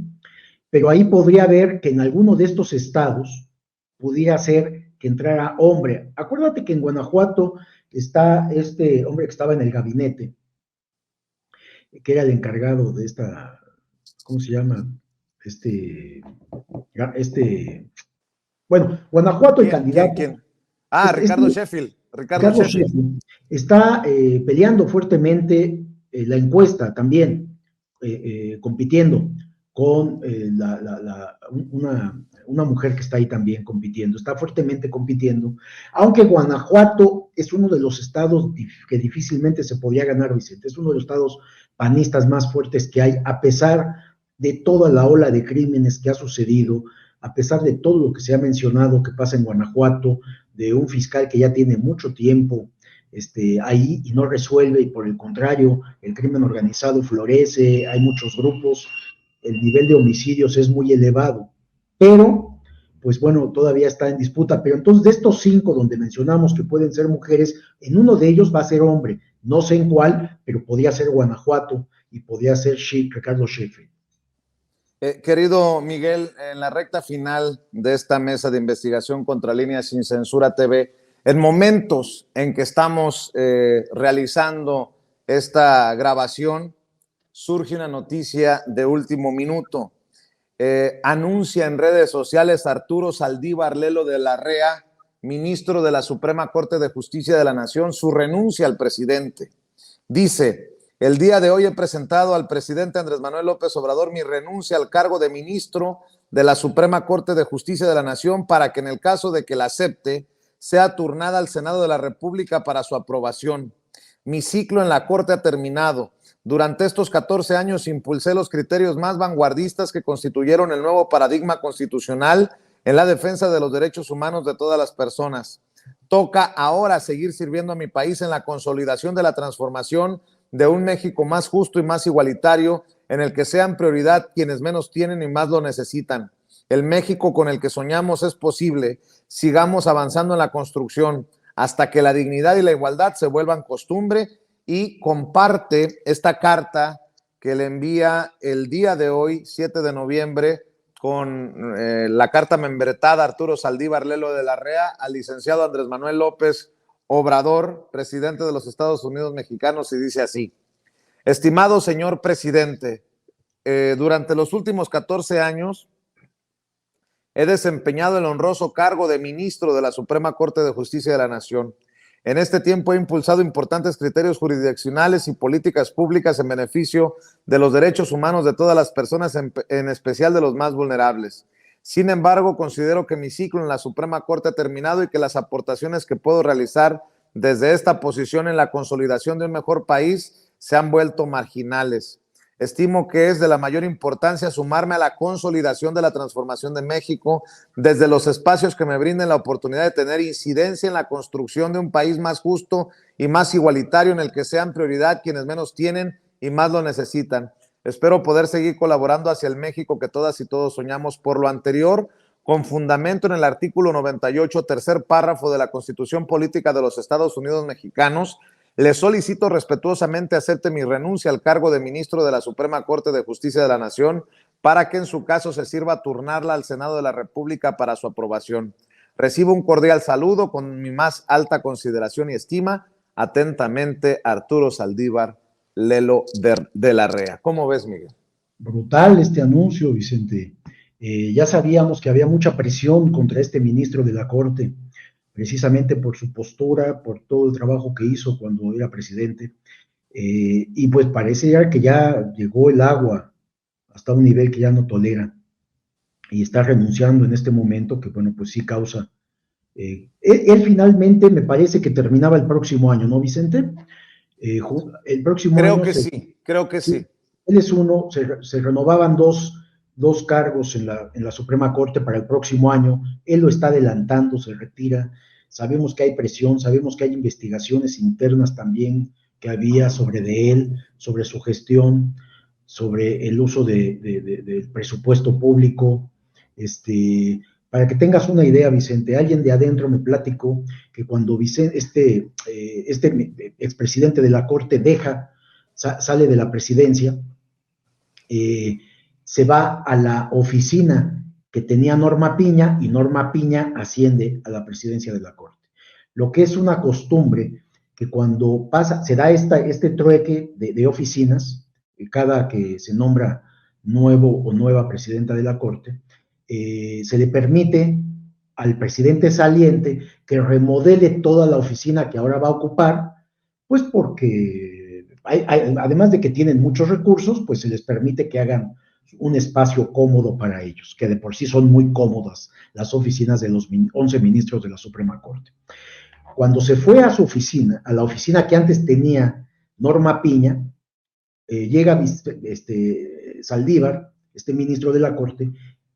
pero ahí podría haber que en alguno de estos estados pudiera ser que entrara hombre. Acuérdate que en Guanajuato está este hombre que estaba en el gabinete, que era el encargado de esta, ¿cómo se llama? Este, bueno, Guanajuato, el candidato, ¿Quién? Ah, este Ricardo Sheffield. Ricardo Ricardo Sheffield. Sheffield, está peleando fuertemente la encuesta también, compitiendo con una mujer que está ahí también compitiendo, está fuertemente compitiendo, aunque Guanajuato es uno de los estados que difícilmente se podía ganar, Vicente, es uno de los estados panistas más fuertes que hay, a pesar de toda la ola de crímenes que ha sucedido, a pesar de todo lo que se ha mencionado que pasa en Guanajuato, de un fiscal que ya tiene mucho tiempo ahí y no resuelve, y por el contrario, el crimen organizado florece, hay muchos grupos, el nivel de homicidios es muy elevado, pero, pues bueno, todavía está en disputa. Pero entonces, de estos 5 donde mencionamos que pueden ser mujeres, en uno de ellos va a ser hombre, no sé en cuál, pero podría ser Guanajuato y podría ser Ricardo Sheffield. Querido Miguel, en la recta final de esta mesa de investigación contra Líneas Sin Censura TV, en momentos en que estamos realizando esta grabación, surge una noticia de último minuto. Anuncia en redes sociales Arturo Saldívar Lelo de la REA, ministro de la Suprema Corte de Justicia de la Nación, su renuncia al presidente. Dice: el día de hoy he presentado al presidente Andrés Manuel López Obrador mi renuncia al cargo de ministro de la Suprema Corte de Justicia de la Nación para que en el caso de que la acepte sea turnada al Senado de la República para su aprobación. Mi ciclo en la Corte ha terminado. Durante estos 14 años impulsé los criterios más vanguardistas que constituyeron el nuevo paradigma constitucional en la defensa de los derechos humanos de todas las personas. Toca ahora seguir sirviendo a mi país en la consolidación de la transformación de un México más justo y más igualitario, en el que sean prioridad quienes menos tienen y más lo necesitan. El México con el que soñamos es posible. Sigamos avanzando en la construcción hasta que la dignidad y la igualdad se vuelvan costumbre. Y comparte esta carta que le envía el día de hoy, 7 de noviembre, con la carta membretada Arturo Saldívar Lelo de la Rea al licenciado Andrés Manuel López Obrador, presidente de los Estados Unidos mexicanos, y dice así: estimado señor presidente, durante los últimos 14 años he desempeñado el honroso cargo de ministro de la Suprema Corte de Justicia de la Nación. En este tiempo he impulsado importantes criterios jurisdiccionales y políticas públicas en beneficio de los derechos humanos de todas las personas, en especial de los más vulnerables. Sin embargo, considero que mi ciclo en la Suprema Corte ha terminado y que las aportaciones que puedo realizar desde esta posición en la consolidación de un mejor país se han vuelto marginales. Estimo que es de la mayor importancia sumarme a la consolidación de la transformación de México desde los espacios que me brinden la oportunidad de tener incidencia en la construcción de un país más justo y más igualitario, en el que sean prioridad quienes menos tienen y más lo necesitan. Espero poder seguir colaborando hacia el México que todas y todos soñamos. Por lo anterior, con fundamento en el artículo 98, tercer párrafo de la Constitución Política de los Estados Unidos Mexicanos, le solicito respetuosamente acepte mi renuncia al cargo de ministro de la Suprema Corte de Justicia de la Nación, para que en su caso se sirva turnarla al Senado de la República para su aprobación. Recibo un cordial saludo con mi más alta consideración y estima. Atentamente, Arturo Saldívar Lelo de la Rea. ¿Cómo ves, Miguel? Brutal este anuncio, Vicente. Ya sabíamos que había mucha presión contra este ministro de la Corte, precisamente por su postura, por todo el trabajo que hizo cuando era presidente, y pues parece ya que ya llegó el agua hasta un nivel que ya no tolera, y está renunciando en este momento, que bueno, pues sí causa. Él finalmente me parece que terminaba el próximo año, ¿no, Vicente? El próximo Creo año que sí, creo que sí. él es uno, se renovaban dos cargos en la Suprema Corte para el próximo año, él lo está adelantando, se retira, sabemos que hay presión, sabemos que hay investigaciones internas también que había sobre él, sobre su gestión, sobre el uso del presupuesto público. Para que tengas una idea, Vicente, alguien de adentro me platicó que cuando este expresidente de la Corte sale de la presidencia, se va a la oficina que tenía Norma Piña, y Norma Piña asciende a la presidencia de la Corte. Lo que es una costumbre que cuando se da este trueque de oficinas, cada que se nombra nuevo o nueva presidenta de la Corte, se le permite al presidente saliente que remodele toda la oficina que ahora va a ocupar, pues porque además de que tienen muchos recursos, pues se les permite que hagan un espacio cómodo para ellos, que de por sí son muy cómodas las oficinas de los 11 ministros de la Suprema Corte. Cuando se fue a su oficina, a la oficina que antes tenía Norma Piña, llega Saldívar, este ministro de la Corte,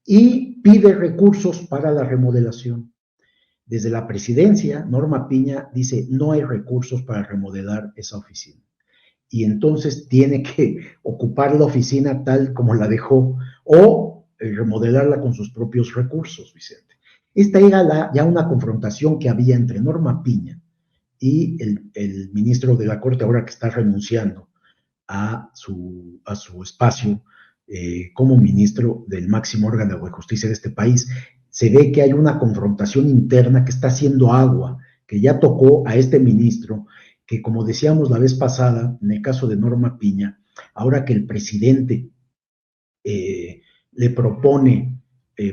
y pide recursos para la remodelación. Desde la presidencia, Norma Piña dice, no hay recursos para remodelar esa oficina. Y entonces tiene que ocupar la oficina tal como la dejó, o remodelarla con sus propios recursos, Vicente. Esta era ya una confrontación que había entre Norma Piña y el ministro de la Corte, ahora que está renunciando a su espacio como ministro del máximo órgano de justicia de este país. Se ve que hay una confrontación interna que está haciendo agua, que ya tocó a este ministro, que como decíamos la vez pasada, en el caso de Norma Piña, ahora que el presidente le propone,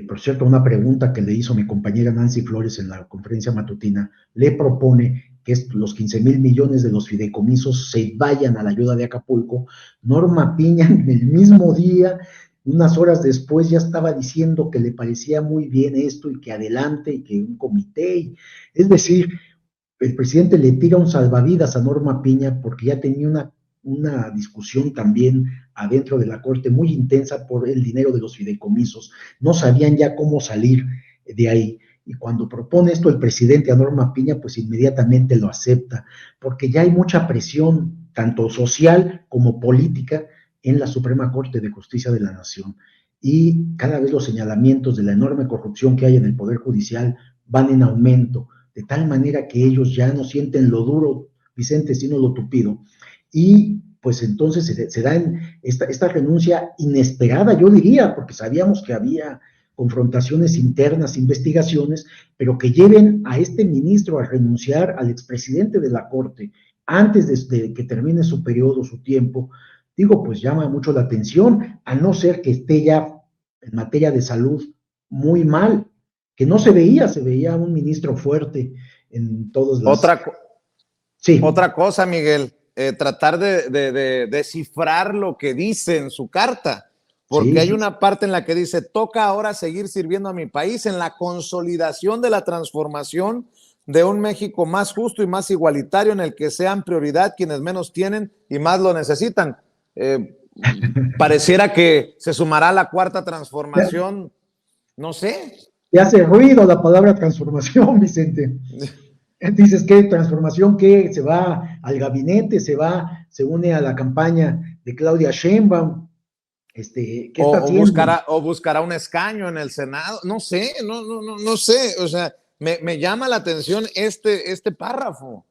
por cierto, una pregunta que le hizo mi compañera Nancy Flores en la conferencia matutina, le propone que los 15,000 millones de los fideicomisos se vayan a la ayuda de Acapulco. Norma Piña en el mismo día, unas horas después, ya estaba diciendo que le parecía muy bien esto y que adelante y que un comité. Es decir, el presidente le tira un salvavidas a Norma Piña porque ya tenía una discusión también adentro de la Corte muy intensa por el dinero de los fideicomisos. No sabían ya cómo salir de ahí. y cuando propone esto el presidente a Norma Piña, pues inmediatamente lo acepta, porque ya hay mucha presión, tanto social como política, en la Suprema Corte de Justicia de la Nación. Y cada vez los señalamientos de la enorme corrupción que hay en el Poder Judicial van en aumento, de tal manera que ellos ya no sienten lo duro, Vicente, sino lo tupido. Y pues entonces se da esta renuncia inesperada, yo diría, porque sabíamos que había confrontaciones internas, investigaciones, pero que lleven a este ministro a renunciar al expresidente de la Corte antes de que termine su periodo, su tiempo, digo, pues llama mucho la atención, a no ser que esté ya en materia de salud muy mal, que no se veía un ministro fuerte en todas las... Sí. Otra cosa, Miguel, tratar de descifrar lo que dice en su carta, porque hay una parte en la que dice, toca ahora seguir sirviendo a mi país en la consolidación de la transformación de un México más justo y más igualitario en el que sean prioridad quienes menos tienen y más lo necesitan. Pareciera que se sumará la cuarta transformación, no sé. Te hace ruido la palabra transformación, Vicente. Dices que transformación, que se va al gabinete, se une a la campaña de Claudia Sheinbaum. ¿Qué está haciendo? Buscará un escaño en el Senado, no sé, no sé, o sea, me llama la atención este párrafo.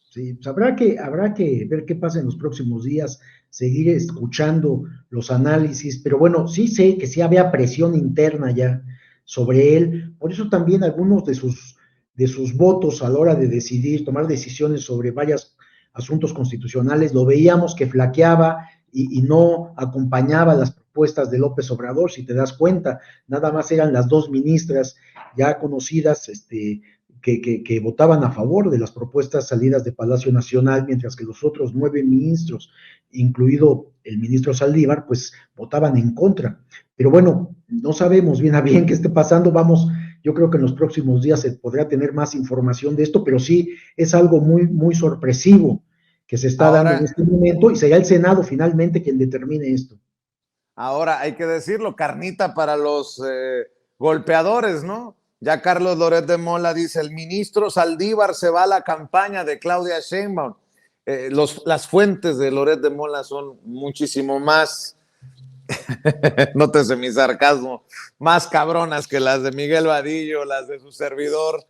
Sí, pues habrá que ver qué pasa en los próximos días, seguir escuchando los análisis, pero bueno, sí sé que sí había presión interna ya sobre él, por eso también algunos de sus votos a la hora de decidir, tomar decisiones sobre varios asuntos constitucionales, lo veíamos que flaqueaba y no acompañaba las propuestas de López Obrador, si te das cuenta, nada más eran las dos ministras ya conocidas, que votaban a favor de las propuestas salidas de Palacio Nacional, mientras que los otros 9 ministros, incluido el ministro Saldívar, pues votaban en contra. Pero bueno, no sabemos bien a bien qué esté pasando, yo creo que en los próximos días se podrá tener más información de esto, pero sí es algo muy, muy sorpresivo que se está dando en este momento y será el Senado finalmente quien determine esto. Ahora, hay que decirlo, carnita para los golpeadores, ¿no? Ya Carlos Loret de Mola dice, el ministro Saldívar se va a la campaña de Claudia Sheinbaum. Las fuentes de Loret de Mola son muchísimo más, nótese mi sarcasmo, más cabronas que las de Miguel Vadillo, las de su servidor.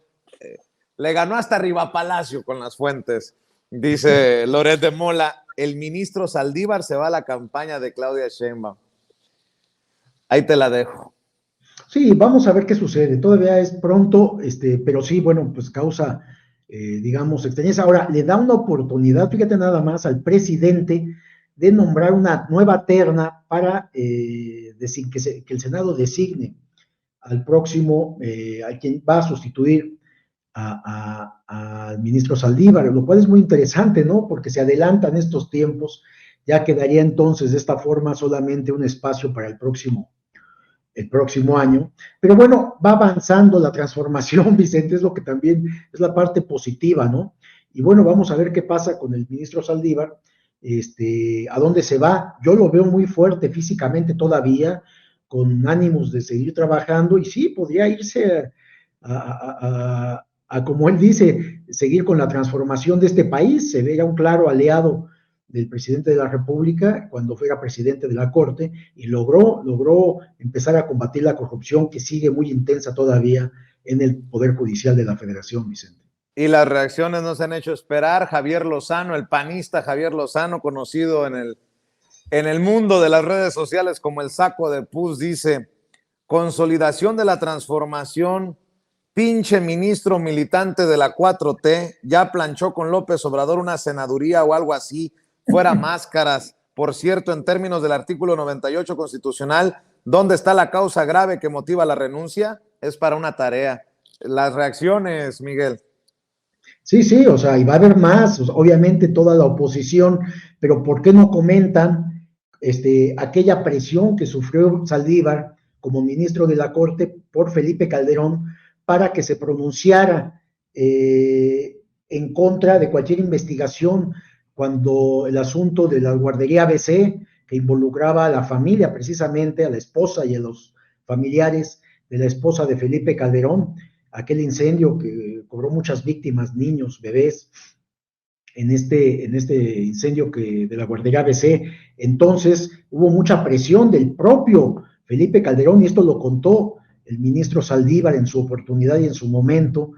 Le ganó hasta Riva Palacio con las fuentes. Dice Loret de Mola, el ministro Saldívar se va a la campaña de Claudia Sheinbaum. Ahí te la dejo. Sí, vamos a ver qué sucede. Todavía es pronto, pero sí, bueno, pues causa, digamos, extrañeza. Ahora, le da una oportunidad, fíjate nada más, al presidente de nombrar una nueva terna para que el Senado designe al próximo, a quien va a sustituir al ministro Saldívar, lo cual es muy interesante, ¿no? Porque se adelantan estos tiempos, ya quedaría entonces de esta forma solamente un espacio para el próximo año, pero bueno, va avanzando la transformación, Vicente, es lo que también es la parte positiva, ¿no? Y bueno, vamos a ver qué pasa con el ministro Saldívar, a dónde se va. Yo lo veo muy fuerte físicamente todavía, con ánimos de seguir trabajando, y sí, podría irse como él dice, seguir con la transformación de este país. Se veía un claro aliado del presidente de la República cuando fuera presidente de la Corte y logró empezar a combatir la corrupción que sigue muy intensa todavía en el Poder Judicial de la Federación, Vicente. Y las reacciones nos han hecho esperar. Javier Lozano, el panista Javier Lozano, conocido en el mundo de las redes sociales como el saco de pus, dice, consolidación de la transformación, pinche ministro militante de la 4T, ya planchó con López Obrador una senaduría o algo así, fuera máscaras. Por cierto, en términos del artículo 98 constitucional, ¿dónde está la causa grave que motiva la renuncia? Es para una tarea. Las reacciones, Miguel. Sí, o sea, y va a haber más, obviamente toda la oposición, pero ¿por qué no comentan aquella presión que sufrió Saldívar como ministro de la Corte por Felipe Calderón para que se pronunciara en contra de cualquier investigación cuando el asunto de la guardería ABC, que involucraba a la familia, precisamente a la esposa y a los familiares de la esposa de Felipe Calderón, aquel incendio que cobró muchas víctimas, niños, bebés, en este incendio de la guardería ABC. Entonces hubo mucha presión del propio Felipe Calderón, y esto lo contó el ministro Saldívar en su oportunidad y en su momento,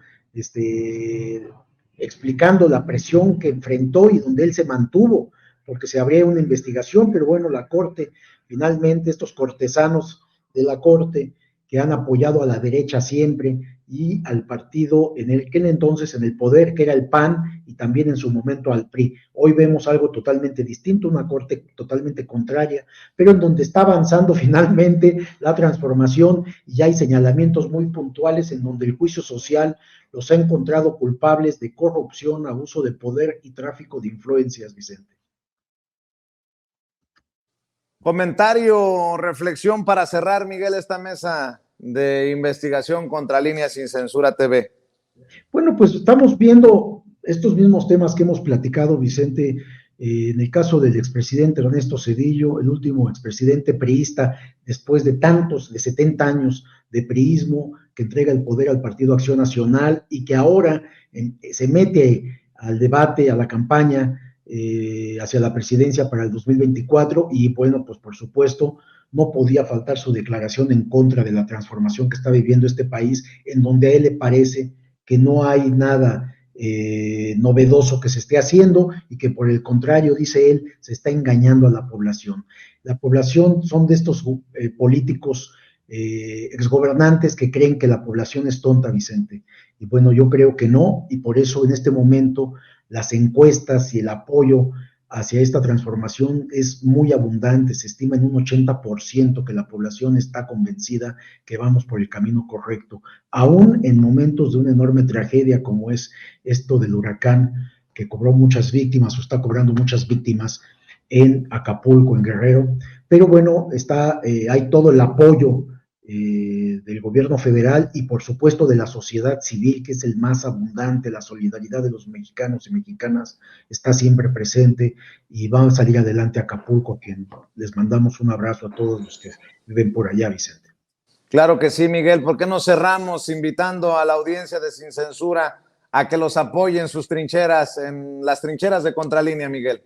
explicando la presión que enfrentó y donde él se mantuvo, porque se abría una investigación, pero bueno, la Corte, finalmente estos cortesanos de la Corte que han apoyado a la derecha siempre y al partido en aquel entonces en el poder, que era el PAN, y también en su momento al PRI. Hoy vemos algo totalmente distinto, una Corte totalmente contraria, pero en donde está avanzando finalmente la transformación y ya hay señalamientos muy puntuales en donde el juicio social los ha encontrado culpables de corrupción, abuso de poder y tráfico de influencias, Vicente. Comentario, reflexión para cerrar, Miguel, esta mesa de investigación contra Línea Sin Censura TV. Bueno, pues estamos viendo estos mismos temas que hemos platicado, Vicente, en el caso del expresidente Ernesto Zedillo, el último expresidente priista, después de 70 años de priismo, que entrega el poder al Partido Acción Nacional y que ahora se mete al debate, a la campaña hacia la presidencia para el 2024, y bueno, pues por supuesto no podía faltar su declaración en contra de la transformación que está viviendo este país, en donde a él le parece que no hay nada novedoso que se esté haciendo y que por el contrario, dice él, se está engañando a la población. La población son de estos políticos exgobernantes que creen que la población es tonta, Vicente. Y bueno, yo creo que no, y por eso en este momento las encuestas y el apoyo hacia esta transformación es muy abundante. Se estima en un 80% que la población está convencida que vamos por el camino correcto, aún en momentos de una enorme tragedia como es esto del huracán que cobró muchas víctimas o está cobrando muchas víctimas en Acapulco, en Guerrero. Pero bueno, hay todo el apoyo del gobierno federal y por supuesto de la sociedad civil, que es el más abundante. La solidaridad de los mexicanos y mexicanas está siempre presente, y va a salir adelante Acapulco, a quien les mandamos un abrazo a todos los que viven por allá, Vicente. Claro que sí, Miguel. ¿Por qué no cerramos invitando a la audiencia de Sin Censura a que los apoyen sus trincheras, en las trincheras de Contralínea, Miguel?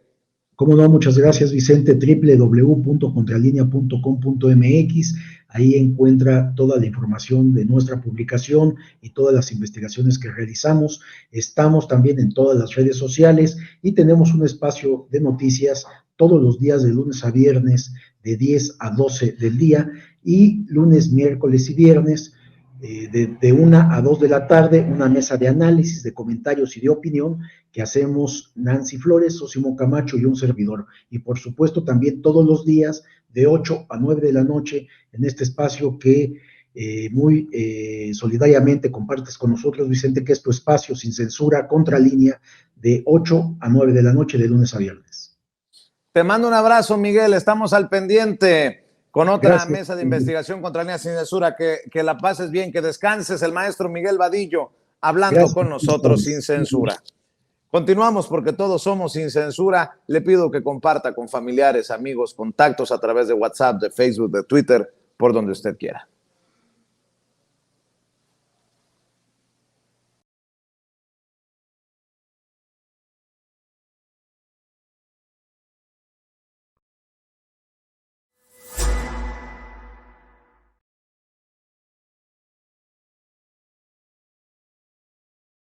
Cómo no, muchas gracias, Vicente. www.contralinea.com.mx. Ahí encuentra toda la información de nuestra publicación y todas las investigaciones que realizamos. Estamos también en todas las redes sociales y tenemos un espacio de noticias todos los días de lunes a viernes de 10 a 12 del día, y lunes, miércoles y viernes de 1 a 2 de la tarde, una mesa de análisis, de comentarios y de opinión que hacemos Nancy Flores, Sosimo Camacho y un servidor. Y por supuesto también todos los días de 8 a 9 de la noche en este espacio que muy solidariamente compartes con nosotros, Vicente, que es tu espacio Sin Censura, Contralínea, de 8 a 9 de la noche de lunes a viernes. Te mando un abrazo, Miguel. Estamos al pendiente con otra mesa de investigación contra Línea Sin Censura. Que la pases bien, que descanses. El maestro Miguel Vadillo hablando con nosotros sin censura. Continuamos porque todos somos sin censura. Le pido que comparta con familiares, amigos, contactos a través de WhatsApp, de Facebook, de Twitter, por donde usted quiera.